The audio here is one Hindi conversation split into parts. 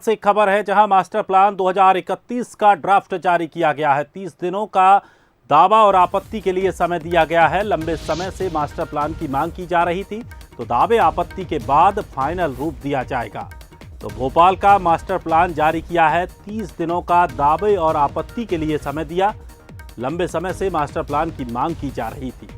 से खबर है जहां मास्टर प्लान 2031 का ड्राफ्ट जारी किया गया है। 30 दिनों का दावा और आपत्ति के लिए समय दिया गया है। लंबे समय से मास्टर प्लान की मांग की जा रही थी, तो दावे आपत्ति के बाद फाइनल रूप दिया जाएगा। तो भोपाल का मास्टर प्लान जारी किया है। 30 दिनों का दावे और आपत्ति के लिए समय दिया। लंबे समय से मास्टर प्लान की मांग की जा रही थी।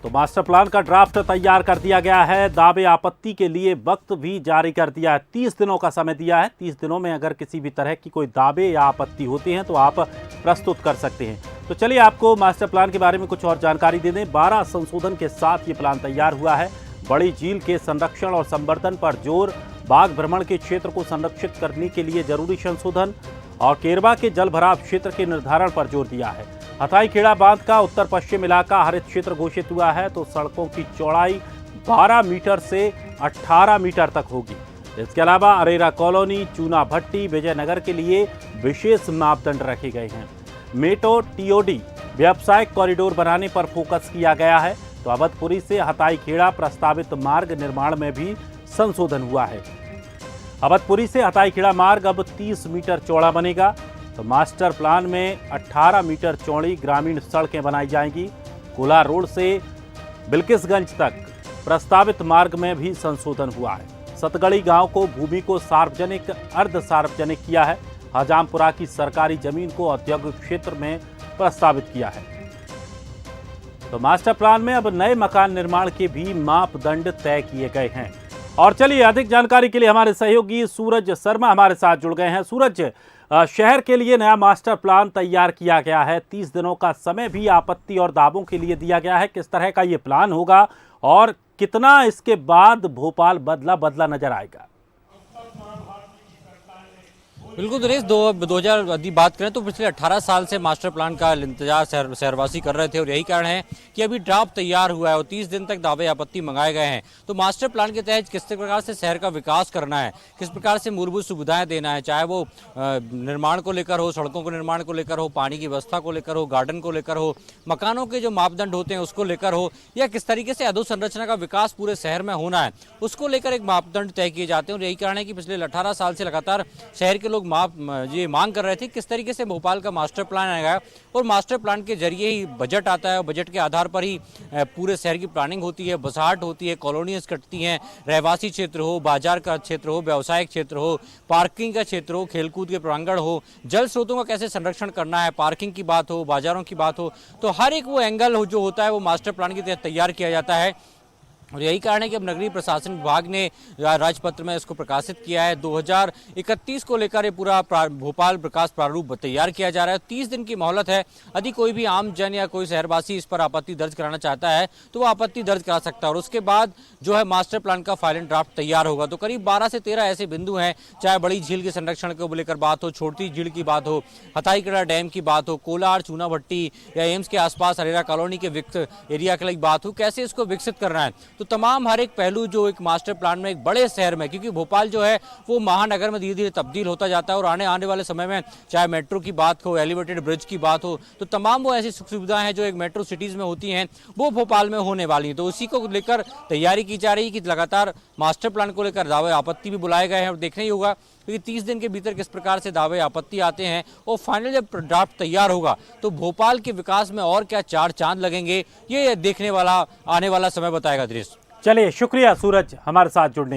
तो मास्टर प्लान का ड्राफ्ट तैयार कर दिया गया है। दावे आपत्ति के लिए वक्त भी जारी कर दिया है। 30 दिनों का समय दिया है। 30 दिनों में अगर किसी भी तरह की कोई दावे या आपत्ति होती हैं तो आप प्रस्तुत कर सकते हैं। तो चलिए आपको मास्टर प्लान के बारे में कुछ और जानकारी दे दें। 12 संशोधन के साथ ये प्लान तैयार हुआ है। बड़ी झील के संरक्षण और संवर्धन पर जोर, बाघ भ्रमण के क्षेत्र को संरक्षित करने के लिए जरूरी संशोधन और केरवा के जल भराव क्षेत्र के निर्धारण पर जोर दिया है। हथाई खेड़ा बांध का उत्तर पश्चिम इलाका हरित क्षेत्र घोषित हुआ है। तो सड़कों की चौड़ाई 12 मीटर से 18 मीटर तक होगी। इसके अलावा अरेरा कॉलोनी, चूना भट्टी, विजयनगर के लिए विशेष मापदंड रखे गए हैं। मेट्रो टीओडी व्यावसायिक कॉरिडोर बनाने पर फोकस किया गया है। तो अवधपुरी से हथाई खेड़ा प्रस्तावित मार्ग निर्माण में भी संशोधन हुआ है। अवधपुरी से हथाई खेड़ा मार्ग अब 30 मीटर चौड़ा बनेगा। तो मास्टर प्लान में 18 मीटर चौड़ी ग्रामीण सड़कें बनाई जाएंगी। कोला रोड से बिल्किसगंज तक प्रस्तावित मार्ग में भी संशोधन हुआ है। सतगड़ी गांव को भूमि को सार्वजनिक अर्ध सार्वजनिक किया है। हजामपुरा की सरकारी जमीन को औद्योगिक क्षेत्र में प्रस्तावित किया है। तो मास्टर प्लान में अब नए मकान निर्माण के भी मापदंड तय किए गए हैं। और चलिए अधिक जानकारी के लिए हमारे सहयोगी सूरज शर्मा हमारे साथ जुड़ गए हैं। सूरज, शहर के लिए नया मास्टर प्लान तैयार किया गया है। 30 दिनों का समय भी आपत्ति और दावों के लिए दिया गया है। किस तरह का ये प्लान होगा और कितना इसके बाद भोपाल बदला नजर आएगा? बिल्कुल दिनेश, 2000 की बात करें तो पिछले 18 साल से मास्टर प्लान का इंतजार शहरवासी कर रहे थे और यही कारण है कि अभी ड्राफ्ट तैयार हुआ है और 30 दिन तक दावे आपत्ति मंगाए गए हैं। तो मास्टर प्लान के तहत किस प्रकार से शहर का विकास करना है, किस प्रकार से मूलभूत सुविधाएं देना है, चाहे वो निर्माण को लेकर हो, सड़कों को निर्माण को लेकर हो, पानी की व्यवस्था को लेकर हो, गार्डन को लेकर हो, मकानों के जो मापदंड होते हैं उसको लेकर हो, या किस तरीके से अधोसंरचना का विकास पूरे शहर में होना है, उसको लेकर एक मापदंड तय किए जाते हैं। और यही कारण है कि पिछले 18 साल से लगातार शहर के लोग ये मांग कर रहे थे किस तरीके से भोपाल का मास्टर प्लान आएगा और मास्टर प्लान के जरिए ही बजट आता है। बजट के आधार पर ही पूरे शहर की प्लानिंग होती है, बसाहट होती है, कॉलोनियां कटती हैं, रहवासी क्षेत्र हो, बाजार का क्षेत्र हो, व्यावसायिक क्षेत्र हो, पार्किंग का क्षेत्र हो, खेलकूद के प्रांगण हो, जल स्रोतों का कैसे संरक्षण करना है, पार्किंग की बात हो, बाजारों की बात हो, तो हर एक वो एंगल हो जो होता है वो मास्टर प्लान के तहत तैयार किया जाता है। और यही कारण है कि अब नगरीय प्रशासन विभाग ने राजपत्र में इसको प्रकाशित किया है। 2031 को लेकर ये पूरा भोपाल विकास प्रारूप तैयार किया जा रहा है। 30 दिन की मोहलत है। यदि कोई भी आम जन या कोई शहरवासी इस पर आपत्ति दर्ज कराना चाहता है तो वो आपत्ति दर्ज करा सकता है और उसके बाद जो है मास्टर प्लान का फाइनल ड्राफ्ट तैयार होगा। तो करीब 12 से 13 ऐसे बिंदु हैं, चाहे बड़ी झील के संरक्षण को लेकर बात हो, छोटी झील की बात हो, हथाई खेड़ा डैम की बात हो, कोलार, चूना भट्टी या एम्स के आसपास अरेरा कॉलोनी के विकसित एरिया के लिए बात हो, कैसे इसको विकसित करना है। तो तमाम हर एक पहलू जो एक मास्टर प्लान में एक बड़े शहर में, क्योंकि भोपाल जो है वो महानगर में धीरे धीरे तब्दील होता जाता है और आने वाले समय में चाहे मेट्रो की बात हो, एलिवेटेड ब्रिज की बात हो, तो तमाम वो ऐसी सुख सुविधाएं हैं जो एक मेट्रो सिटीज में होती हैं वो भोपाल में होने वाली है। तो उसी को लेकर तैयारी की जा रही है कि लगातार मास्टर प्लान को लेकर दावे आपत्ति भी बुलाए गए हैं और देखना ही होगा क्योंकि 30 दिन के भीतर किस प्रकार से दावे आपत्ति आते हैं और फाइनल जब ड्राफ्ट तैयार होगा तो भोपाल के विकास में और क्या चार चांद लगेंगे, ये देखने वाला आने वाला समय बताएगा। दृश्य चलिए, शुक्रिया सूरज हमारे साथ जुड़ने